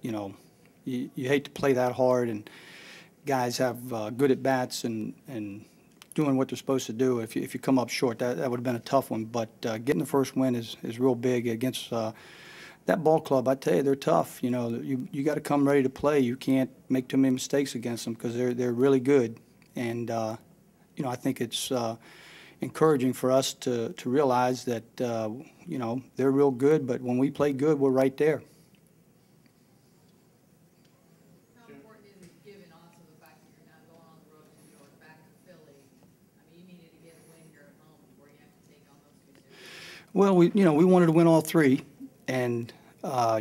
you know, you hate to play that hard, and guys have good at bats and doing what they're supposed to do. If you come up short, that would have been a tough one. But getting the first win is real big against that ball club. I tell you, they're tough. You know, you got to come ready to play. You can't make too many mistakes against them because they're really good. And you know, I think it's encouraging for us to realize that you know, they're real good. But when we play good, we're right there. How important is it, given also the fact that you're now going on the road to New York, back to Philly? I mean, you needed to get a win here at home before you have to take on those two series. Well, we wanted to win all three, and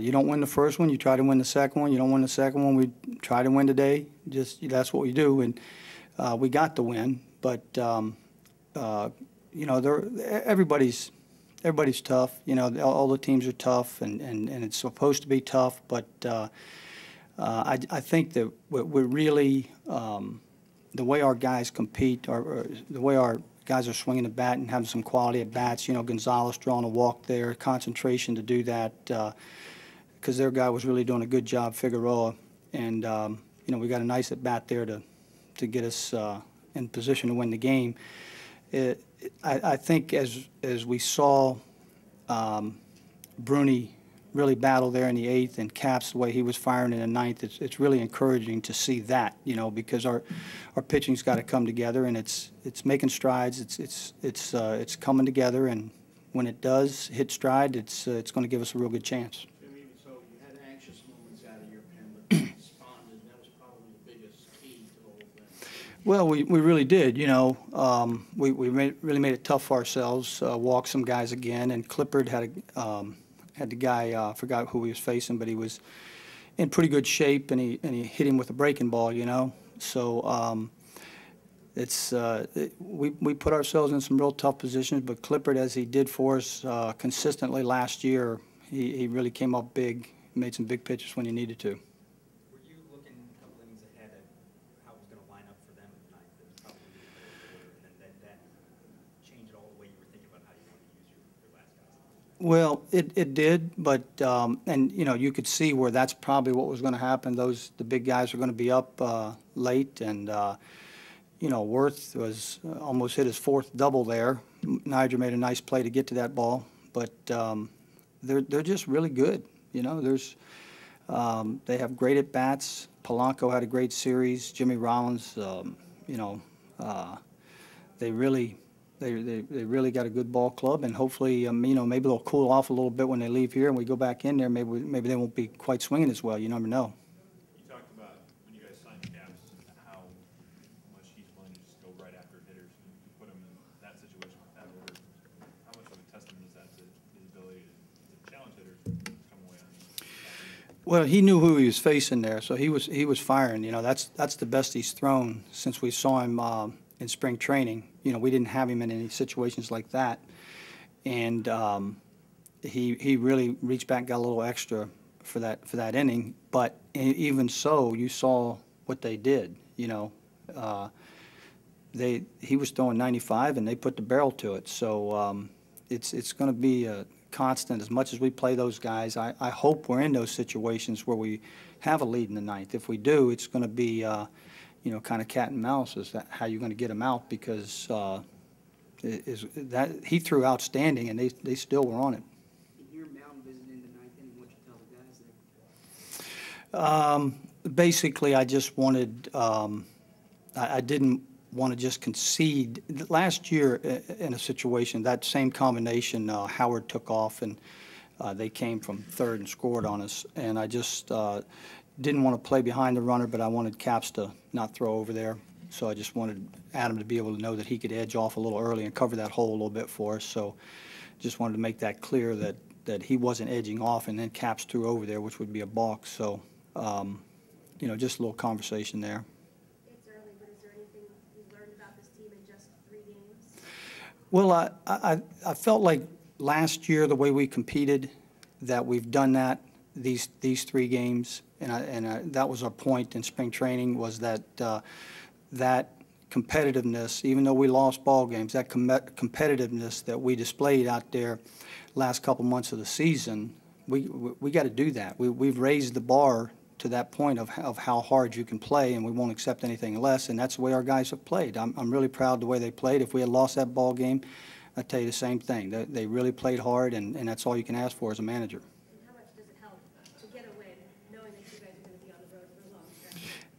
you don't win the first one, you try to win the second one. You don't win the second one, we try to win today. Just that's what we do, and we got the win. But you know, everybody's tough. You know, all the teams are tough, and it's supposed to be tough. But I think that we're really the way our guys compete, or the way our guys are swinging the bat and having some quality at bats. You know, Gonzalez drawing a walk there, concentration to do that, because their guy was really doing a good job, Figueroa, and you know, we got a nice at bat there to get us in position to win the game. I think as we saw Bruni really battle there in the eighth, and Capps the way he was firing in the ninth, it's really encouraging to see that, you know, because our pitching's got to come together, and it's making strides. It's coming together, and when it does hit stride, it's going to give us a real good chance. So you had anxious moments out of your pen, but you responded. That was probably the biggest key to the whole thing. Well, we really did. You know, we really made it tough for ourselves. Walked some guys again, and Clippard had the guy, I forgot who he was facing, but he was in pretty good shape, and he hit him with a breaking ball, you know. So we put ourselves in some real tough positions, but Clippard, as he did for us consistently last year, he really came up big, made some big pitches when he needed to. Were you looking a couple innings ahead at how it was going to line up for them in the ninth? It was probably the fourth quarter, and then that changed all the way you were thinking about how you wanted to use your last guys. Well, it did, but and you know, you could see where that's probably what was going to happen. The big guys were going to be up late, and you know, Worth was almost hit his fourth double there. Niger made a nice play to get to that ball, but they're just really good. You know, they have great at bats. Polanco had a great series. Jimmy Rollins, you know, they really got a good ball club, and hopefully, you know, maybe they'll cool off a little bit when they leave here and we go back in there. Maybe they won't be quite swinging as well. You never know. You talked about when you guys signed Capps, how much he's willing to just go right after hitters. You put him in that situation with that order. How much of a testament is that to his ability to challenge hitters and come away on? Well, he knew who he was facing there, so he was firing. You know, that's the best he's thrown since we saw him in spring training. You know, we didn't have him in any situations like that, and he really reached back, got a little extra for that inning. But even so, you saw what they did. You know, he was throwing 95, and they put the barrel to it. So it's going to be a constant as much as we play those guys. I hope we're in those situations where we have a lead in the ninth. If we do, it's going to be you know, kind of cat and mouse. Is that how you're going to get him out? Because that he threw outstanding, and they still were on it. In your mound visit in the ninth inning, what you tell the guys there? Basically, I just wanted. I didn't want to just concede. Last year, in a situation, that same combination, Howard took off, and they came from third and scored on us, and I just didn't want to play behind the runner, but I wanted Capps to not throw over there. So I just wanted Adam to be able to know that he could edge off a little early and cover that hole a little bit for us. So just wanted to make that clear that he wasn't edging off, and then Capps threw over there, which would be a balk. So, you know, just a little conversation there. It's early, but is there anything you've learned about this team in just 3 games? Well, I felt like last year, the way we competed, that we've done that these 3 games, and that was our point in spring training, was that that competitiveness, even though we lost ball games, that competitiveness that we displayed out there last couple months of the season, we got to do that. We've raised the bar to that point of how hard you can play, and we won't accept anything less, and that's the way our guys have played. I'm really proud of the way they played. If we had lost that ball game, I'd tell you the same thing. They really played hard, and that's all you can ask for as a manager. And how much does it help to get a win, knowing that you guys are going to be on the road for a long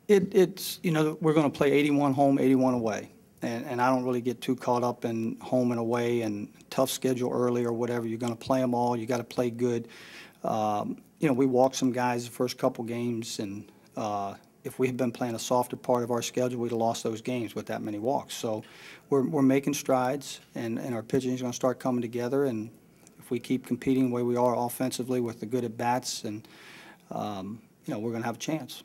stretch? It's, you know, we're going to play 81 home, 81 away. And I don't really get too caught up in home and away and tough schedule early or whatever. You're going to play them all. You got to play good. You know, we walked some guys the first couple games, and if we had been playing a softer part of our schedule, we'd have lost those games with that many walks. So we're making strides, and our pitching is going to start coming together. And if we keep competing the way we are offensively with the good at-bats, and, you know, we're going to have a chance.